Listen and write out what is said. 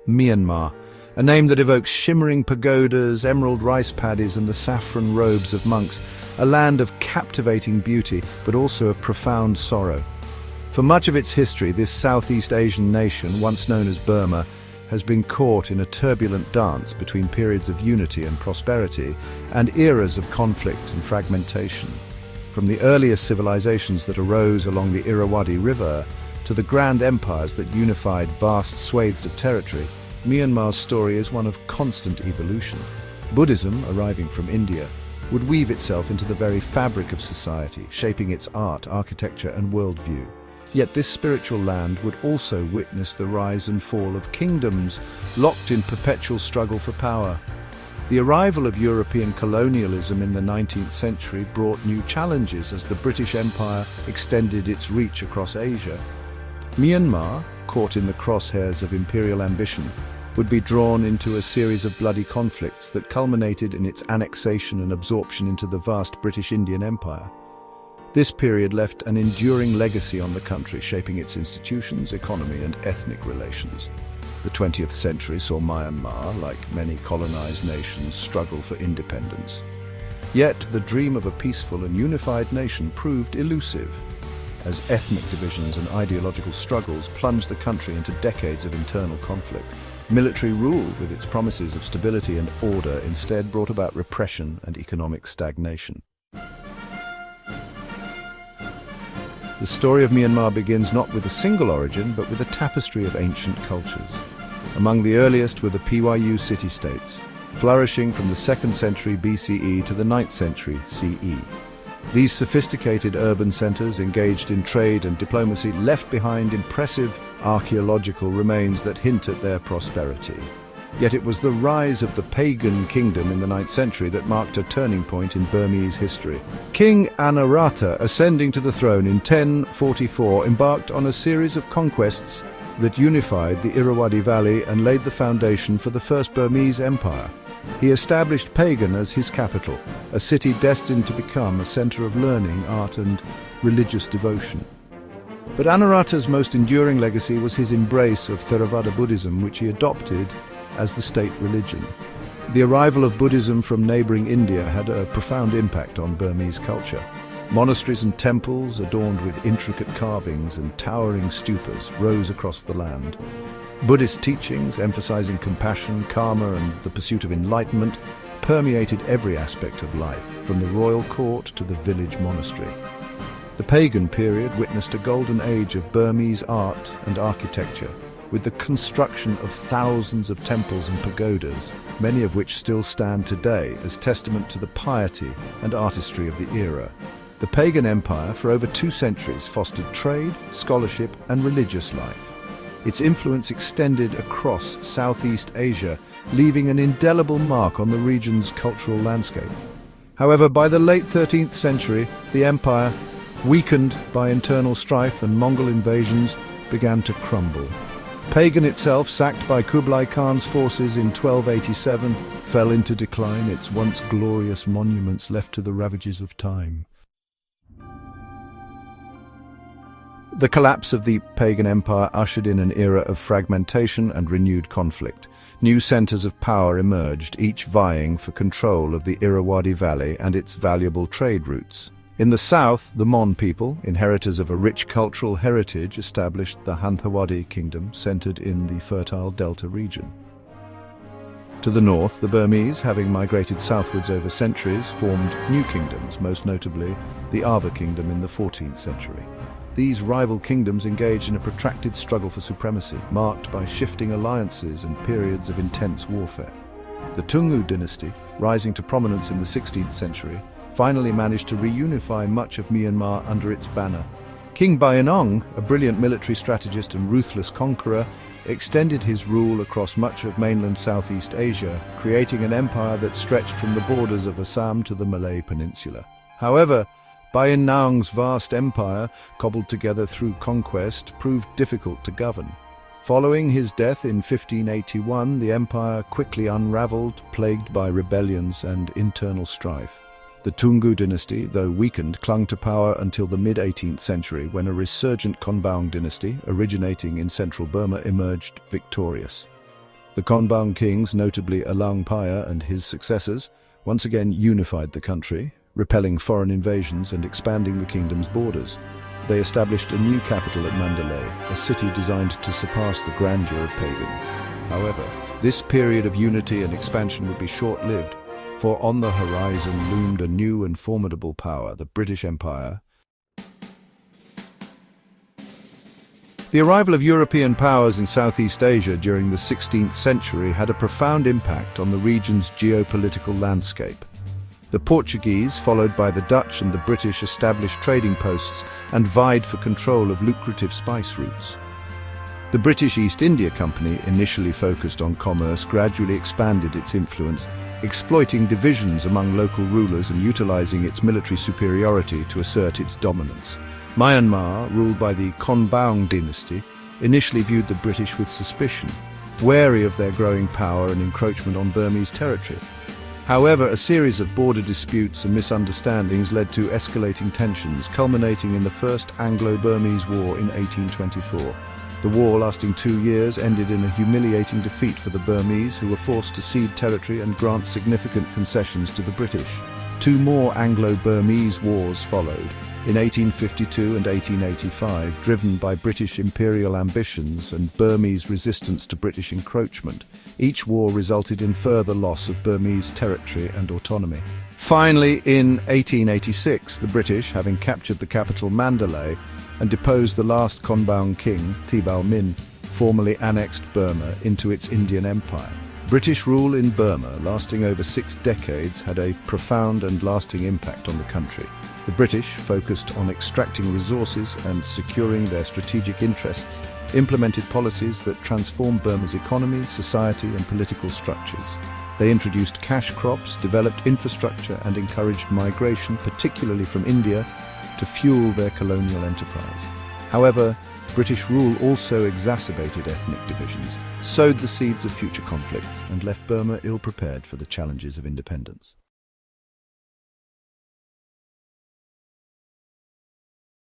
Myanmar, a name that evokes shimmering pagodas, emerald rice paddies, and the saffron robes of monks, a land of captivating beauty, but also of profound sorrow. For much of its history, this Southeast Asian nation, once known as Burma, has been caught in a turbulent dance between periods of unity and prosperity and eras of conflict and fragmentation. From the earliest civilizations that arose along the Irrawaddy River to the grand empires that unified vast swathes of territory, Myanmar's story is one of constant evolution. Buddhism, arriving from India, would weave itself into the very fabric of society, shaping its art, architecture, and worldview. Yet this spiritual land would also witness the rise and fall of kingdoms, locked in perpetual struggle for power. The arrival of European colonialism in the 19th century brought new challenges as the British Empire extended its reach across Asia. Myanmar, caught in the crosshairs of imperial ambition, would be drawn into a series of bloody conflicts that culminated in its annexation and absorption into the vast British Indian Empire. This period left an enduring legacy on the country, shaping its institutions, economy, and ethnic relations. The 20th century saw Myanmar, like many colonized nations, struggle for independence. Yet the dream of a peaceful and unified nation proved elusive, as ethnic divisions and ideological struggles plunged the country into decades of internal conflict. Military rule, with its promises of stability and order, instead brought about repression and economic stagnation. The story of Myanmar begins not with a single origin, but with a tapestry of ancient cultures. Among the earliest were the Pyu city-states, flourishing from the 2nd century BCE to the 9th century CE. These sophisticated urban centers, engaged in trade and diplomacy, left behind impressive archaeological remains that hint at their prosperity. Yet it was the rise of the pagan kingdom in the 9th century that marked a turning point in Burmese history. King Anarata, ascending to the throne in 1044, embarked on a series of conquests that unified the Irrawaddy Valley and laid the foundation for the First Burmese Empire. He established Pagan as his capital, a city destined to become a center of learning, art, and religious devotion. But Anarata's most enduring legacy was his embrace of Theravada Buddhism, which he adopted as the state religion. The arrival of Buddhism from neighboring India had a profound impact on Burmese culture. Monasteries and temples, adorned with intricate carvings and towering stupas, rose across the land. Buddhist teachings, emphasizing compassion, karma, and the pursuit of enlightenment, permeated every aspect of life, from the royal court to the village monastery. The pagan period witnessed a golden age of Burmese art and architecture, with the construction of thousands of temples and pagodas, many of which still stand today as testament to the piety and artistry of the era. The pagan empire, for over 2 centuries, fostered trade, scholarship, and religious life. Its influence extended across Southeast Asia, leaving an indelible mark on the region's cultural landscape. However, by the late 13th century, the empire, weakened by internal strife and Mongol invasions, began to crumble. Pagan itself, sacked by Kublai Khan's forces in 1287, fell into decline, its once glorious monuments left to the ravages of time. The collapse of the pagan empire ushered in an era of fragmentation and renewed conflict. New centers of power emerged, each vying for control of the Irrawaddy Valley and its valuable trade routes. In the south, the Mon people, inheritors of a rich cultural heritage, established the Hanthawaddy kingdom, centered in the fertile delta region. To the north, the Burmese, having migrated southwards over centuries, formed new kingdoms, most notably the Ava kingdom in the 14th century. These rival kingdoms engaged in a protracted struggle for supremacy, marked by shifting alliances and periods of intense warfare. The Tungu dynasty, rising to prominence in the 16th century, finally managed to reunify much of Myanmar under its banner. King Bayanong, a brilliant military strategist and ruthless conqueror, extended his rule across much of mainland Southeast Asia, creating an empire that stretched from the borders of Assam to the Malay Peninsula. However, Bayanong's vast empire, cobbled together through conquest, proved difficult to govern. Following his death in 1581, the empire quickly unraveled, plagued by rebellions and internal strife. The Tungu dynasty, though weakened, clung to power until the mid-18th century, when a resurgent Konbaung dynasty, originating in central Burma, emerged victorious. The Konbaung kings, notably Alang Paya and his successors, once again unified the country, repelling foreign invasions and expanding the kingdom's borders. They established a new capital at Mandalay, a city designed to surpass the grandeur of pagan. However, this period of unity and expansion would be short-lived, for on the horizon loomed a new and formidable power, the British Empire. The arrival of European powers in Southeast Asia during the 16th century had a profound impact on the region's geopolitical landscape. The Portuguese, followed by the Dutch and the British, established trading posts and vied for control of lucrative spice routes. The British East India Company, initially focused on commerce, gradually expanded its influence, exploiting divisions among local rulers and utilizing its military superiority to assert its dominance. Myanmar, ruled by the Konbaung dynasty, initially viewed the British with suspicion, wary of their growing power and encroachment on Burmese territory. However, a series of border disputes and misunderstandings led to escalating tensions, culminating in the First Anglo-Burmese War in 1824. The war, lasting 2 years, ended in a humiliating defeat for the Burmese, who were forced to cede territory and grant significant concessions to the British. 2 more Anglo-Burmese wars followed, in 1852 and 1885, driven by British imperial ambitions and Burmese resistance to British encroachment. Each war resulted in further loss of Burmese territory and autonomy. Finally, in 1886, the British, having captured the capital Mandalay and deposed the last Konbaung king, Thibaw Min, formally annexed Burma into its Indian Empire. British rule in Burma, lasting over 6 decades, had a profound and lasting impact on the country. The British, focused on extracting resources and securing their strategic interests, implemented policies that transformed Burma's economy, society, and political structures. They introduced cash crops, developed infrastructure, and encouraged migration, particularly from India, to fuel their colonial enterprise. However, British rule also exacerbated ethnic divisions, sowed the seeds of future conflicts, and left Burma ill-prepared for the challenges of independence.